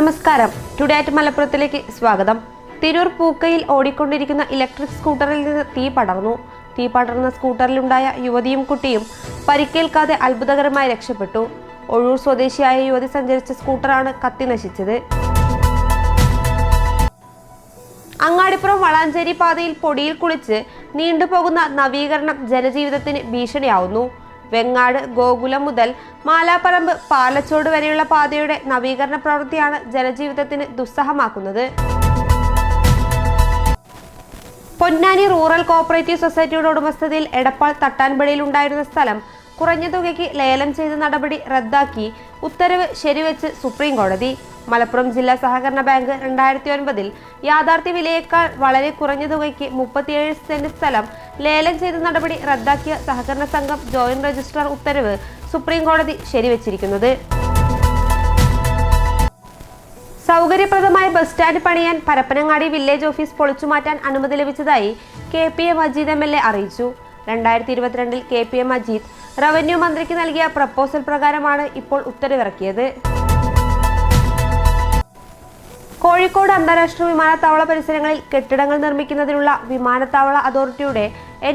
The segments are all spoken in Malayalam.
നമസ്കാരം. ടുഡേ അറ്റ് മലപ്പുറത്തിലേക്ക് സ്വാഗതം. തിരൂർ പൂക്കയിൽ ഓടിക്കൊണ്ടിരിക്കുന്ന ഇലക്ട്രിക് സ്കൂട്ടറിൽ നിന്ന് തീ പടർന്ന സ്കൂട്ടറിലുണ്ടായ യുവതിയും കുട്ടിയും പരിക്കേൽക്കാതെ അത്ഭുതകരമായി രക്ഷപ്പെട്ടു. ഒഴൂർ സ്വദേശിയായ യുവതി സഞ്ചരിച്ച സ്കൂട്ടറാണ് കത്തി നശിച്ചത്. അങ്ങാടിപ്പുറം വളാഞ്ചേരി പാതയിൽ പൊടിയിൽ കുളിച്ച് നീണ്ടുപോകുന്ന നവീകരണം ജനജീവിതത്തിന് ഭീഷണിയാവുന്നു. വെങ്ങാട് ഗോകുലം മുതൽ മാലാപ്പറമ്പ് പാലച്ചോട് വരെയുള്ള പാതയുടെ നവീകരണ പ്രവൃത്തിയാണ് ജനജീവിതത്തിന് ദുസ്സഹമാക്കുന്നത്. പൊന്നാനി റൂറൽ കോഓപ്പറേറ്റീവ് സൊസൈറ്റിയുടെ ഉടമസ്ഥതയിൽ എടപ്പാൾ തട്ടാൻപടിയിൽ ഉണ്ടായിരുന്ന സ്ഥലം കുറഞ്ഞ തുകയ്ക്ക് ലേലം ചെയ്ത നടപടി റദ്ദാക്കി ഉത്തരവ് ശരിവെച്ച് സുപ്രീം കോടതി. മലപ്പുറം ജില്ലാ സഹകരണ ബാങ്ക് 2009 യാഥാർത്ഥ്യ വിലയേക്കാൾ വളരെ കുറഞ്ഞ തുകയ്ക്ക് 37 സെന്റ് സ്ഥലം ലേലം ചെയ്ത നടപടി റദ്ദാക്കിയ സഹകരണ സംഘം ജോയിന്റ് രജിസ്ട്രാർ ഉത്തരവ് സുപ്രീം കോടതി ശരിവെച്ചിരിക്കുന്നത്. സൗകര്യപ്രദമായ ബസ് സ്റ്റാൻഡ് പണിയാൻ പരപ്പനങ്ങാടി വില്ലേജ് ഓഫീസ് പൊളിച്ചുമാറ്റാൻ അനുമതി ലഭിച്ചതായി KPA മജീദ് MLA അറിയിച്ചു. 2022 KPA മജീദ് റവന്യൂ മന്ത്രിക്ക് നൽകിയ പ്രപ്പോസൽ പ്രകാരമാണ് ഇപ്പോൾ ഉത്തരവിറക്കിയത്. കോഴിക്കോട് അന്താരാഷ്ട്ര വിമാനത്താവള പരിസരങ്ങളിൽ കെട്ടിടങ്ങൾ നിർമ്മിക്കുന്നതിനുള്ള വിമാനത്താവള അതോറിറ്റിയുടെ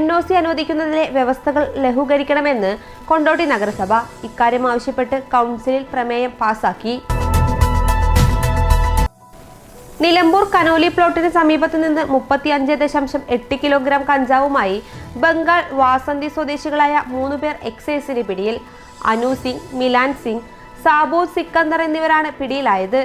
NOC അനുവദിക്കുന്നതിലെ വ്യവസ്ഥകൾ ലഘൂകരിക്കണമെന്ന് കൊണ്ടോട്ടി നഗരസഭ. ഇക്കാര്യം ആവശ്യപ്പെട്ട് കൗൺസിലിൽ പ്രമേയം പാസാക്കി. നിലമ്പൂർ കനോലി പ്ലോട്ടിന് സമീപത്തു നിന്ന് 35.8 കിലോഗ്രാം കഞ്ചാവുമായി ബംഗാൾ വാസന്തി സ്വദേശികളായ 3 പേർ എക്സൈസിന് പിടിയിൽ. അനു സിംഗ്, മിലാൻ സിംഗ്, സാബു സിക്കന്ദർ എന്നിവരാണ് പിടിയിലായത്.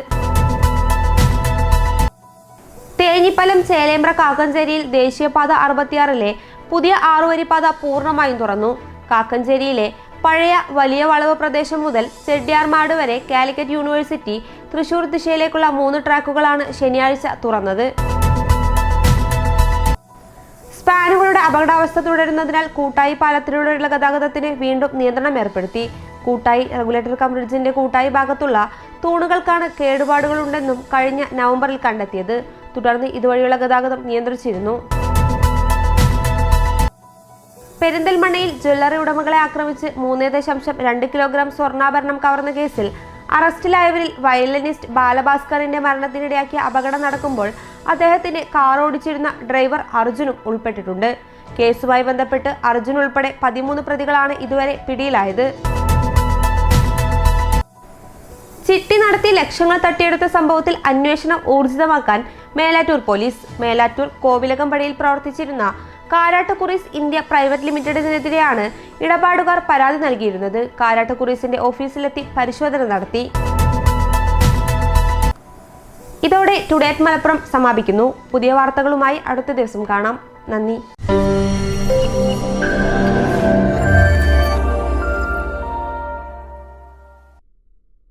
തേഞ്ഞിപ്പലം ചേലേമ്പ്ര കാക്കഞ്ചേരിയിൽ ദേശീയപാത 66 പുതിയ 6-വരി പാത പൂർണ്ണമായും തുറന്നു. കാക്കഞ്ചേരിയിലെ പഴയ വലിയ വളവ് പ്രദേശം മുതൽ ചെട്ടിയാർമാട് വരെ കാലിക്കറ്റ് യൂണിവേഴ്സിറ്റി തൃശൂർ ദിശയിലേക്കുള്ള 3 ട്രാക്കുകളാണ് ശനിയാഴ്ച തുറന്നത്. സ്പാനുകളുടെ അപകടാവസ്ഥ തുടരുന്നതിനാൽ കൂട്ടായി പാലത്തിലൂടെയുള്ള ഗതാഗതത്തിന് വീണ്ടും നിയന്ത്രണം ഏർപ്പെടുത്തി. കൂട്ടായി റെഗുലേറ്റർ കം ബ്രിഡ്ജിന്റെ കൂട്ടായി ഭാഗത്തുള്ള തൂണുകൾക്കാണ് കേടുപാടുകളുണ്ടെന്നും കഴിഞ്ഞ നവംബറിൽ കണ്ടെത്തിയത്. തുടർന്ന് ഇതുവഴിയുള്ള ഗതാഗതം നിയന്ത്രിച്ചിരുന്നു. പെരിന്തൽമണ്ണയിൽ ജ്വല്ലറി ഉടമകളെ ആക്രമിച്ച് 3.2 കിലോഗ്രാം സ്വർണ്ണാഭരണം കവർന്ന കേസിൽ അറസ്റ്റിലായവരിൽ വയലിനിസ്റ്റ് ബാലഭാസ്കറിന്റെ മരണത്തിനിടയാക്കിയ അപകടം നടക്കുമ്പോൾ അദ്ദേഹത്തിന്റെ കാർ ഓടിച്ചിരുന്ന ഡ്രൈവർ അർജുനും ഉൾപ്പെട്ടിട്ടുണ്ട്. കേസുമായി ബന്ധപ്പെട്ട് അർജുൻ ഉൾപ്പെടെ 13 പ്രതികളാണ് ഇതുവരെ പിടിയിലായത്. ചിട്ടി നടത്തി ലക്ഷങ്ങൾ തട്ടിയെടുത്ത സംഭവത്തിൽ അന്വേഷണം ഊർജിതമാക്കാൻ മേലാറ്റൂർ പോലീസ്. മേലാറ്റൂർ കോവിലകംപടിയിൽ പ്രവർത്തിച്ചിരുന്ന കാരാട്ട് കുറീസ് ഇന്ത്യ പ്രൈവറ്റ് ലിമിറ്റഡിനെതിരെയാണ് ഇടപാടുകാർ പരാതി നൽകിയിരുന്നത്. കാരാട്ട് കുറീസിന്റെ ഓഫീസിലെത്തി പരിശോധന നടത്തി. ഇതോടെ ടുഡേ അറ്റ് മലപ്പുറം സമാപിക്കുന്നു. പുതിയ വാർത്തകളുമായി അടുത്ത ദിവസം കാണാം. നന്ദി.